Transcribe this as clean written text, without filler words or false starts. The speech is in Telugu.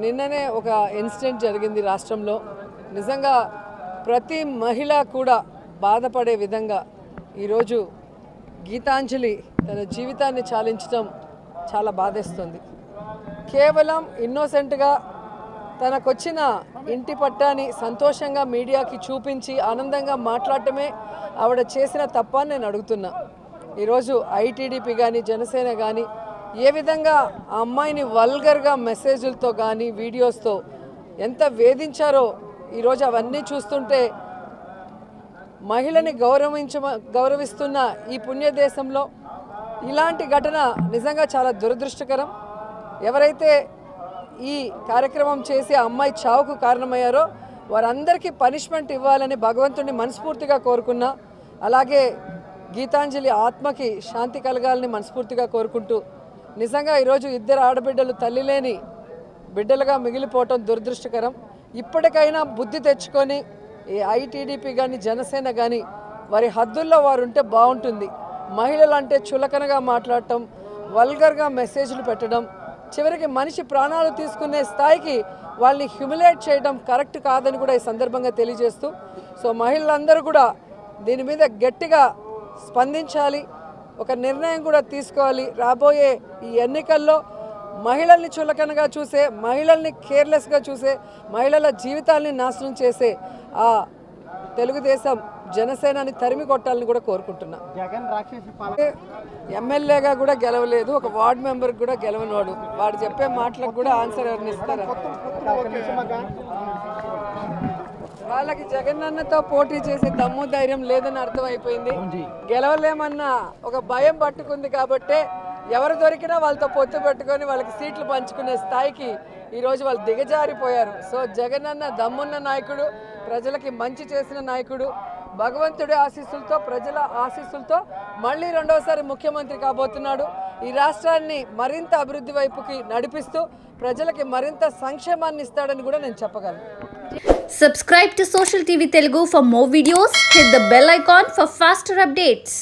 నిన్ననే ఒక ఇన్సిడెంట్ జరిగింది రాష్ట్రంలో. నిజంగా ప్రతి మహిళ కూడా బాధపడే విధంగా ఈరోజు గీతాంజలి తన జీవితాన్ని చాలించడం చాలా బాధేస్తుంది. కేవలం ఇన్నోసెంట్గా తనకొచ్చిన ఇంటి పట్టాని సంతోషంగా మీడియాకి చూపించి ఆనందంగా మాట్లాడటమే ఆవిడ చేసిన తప్పని నేను అడుగుతున్నా. ఈరోజు ఐటీడీపీ కానీ జనసేన కానీ ఏ విధంగా ఆ అమ్మాయిని వల్గర్గా మెసేజ్లతో కానీ వీడియోస్తో ఎంత వేధించారో ఈరోజు అవన్నీ చూస్తుంటే మహిళని గౌరవిస్తున్న ఈ పుణ్యదేశంలో ఇలాంటి ఘటన నిజంగా చాలా దురదృష్టకరం. ఎవరైతే ఈ కార్యక్రమం చేసి ఆ అమ్మాయి చావుకు కారణమయ్యారో వారందరికీ పనిష్మెంట్ ఇవ్వాలని భగవంతుడిని మనస్ఫూర్తిగా కోరుకున్నా. అలాగే గీతాంజలి ఆత్మకి శాంతి కలగాలని మనస్ఫూర్తిగా కోరుకుంటూ నిజంగా ఈరోజు ఇద్దరు ఆడబిడ్డలు తల్లి లేని బిడ్డలుగా మిగిలిపోవటం దురదృష్టకరం. ఇప్పటికైనా బుద్ధి తెచ్చుకొని ఈ ఐటీడీపీ కానీ జనసేన కానీ వారి హద్దుల్లో వారు ఉంటే బాగుంటుంది. మహిళలు అంటే చులకనగా మాట్లాడటం, వల్గర్గా మెసేజ్లు పెట్టడం, చివరికి మనిషి ప్రాణాలు తీసుకునే స్థాయికి వాళ్ళని హ్యూమిలేట్ చేయడం కరెక్ట్ కాదని కూడా ఈ సందర్భంగా తెలియజేస్తూ, సో మహిళలందరూ కూడా దీని మీద గట్టిగా స్పందించాలి, ఒక నిర్ణయం కూడా తీసుకోవాలి. రాబోయే ఈ ఎన్నికల్లో మహిళల్ని చులకనగా చూసే, మహిళల్ని కేర్లెస్గా చూసే, మహిళల జీవితాల్ని నాశనం చేసే ఆ తెలుగుదేశం జనసేనని తరిమి కొట్టాలని కూడా కోరుకుంటున్నా. ఎమ్మెల్యేగా కూడా గెలవలేదు, ఒక వార్డు మెంబర్కి కూడా గెలవనివాడు. వాడు చెప్పే మాటలకు కూడా ఆన్సర్ ఎవరిని ఇస్తారా? వాళ్ళకి జగనన్నతో పోటీ చేసే దమ్ము ధైర్యం లేదని అర్థమైపోయింది. గెలవలేమన్న ఒక భయం పట్టుకుంది కాబట్టే ఎవరు దొరికినా వాళ్ళతో పొత్తు పెట్టుకొని వాళ్ళకి సీట్లు పంచుకునే స్థాయికి ఈరోజు వాళ్ళు దిగజారిపోయారు. సో జగనన్న దమ్మున్న నాయకుడు, ప్రజలకి మంచి చేసిన నాయకుడు, భగవంతుడి ఆశీస్సులతో ప్రజల ఆశీస్సులతో మళ్ళీ రెండోసారి ముఖ్యమంత్రి కాబోతున్నాడు. ఈ రాష్ట్రాన్ని మరింత అభివృద్ధి వైపుకి నడిపిస్తూ ప్రజలకి మరింత సంక్షేమాన్ని ఇస్తాడని కూడా నేను చెప్పగలను. Subscribe to Social TV Telugu for more videos. Hit the bell icon for faster updates.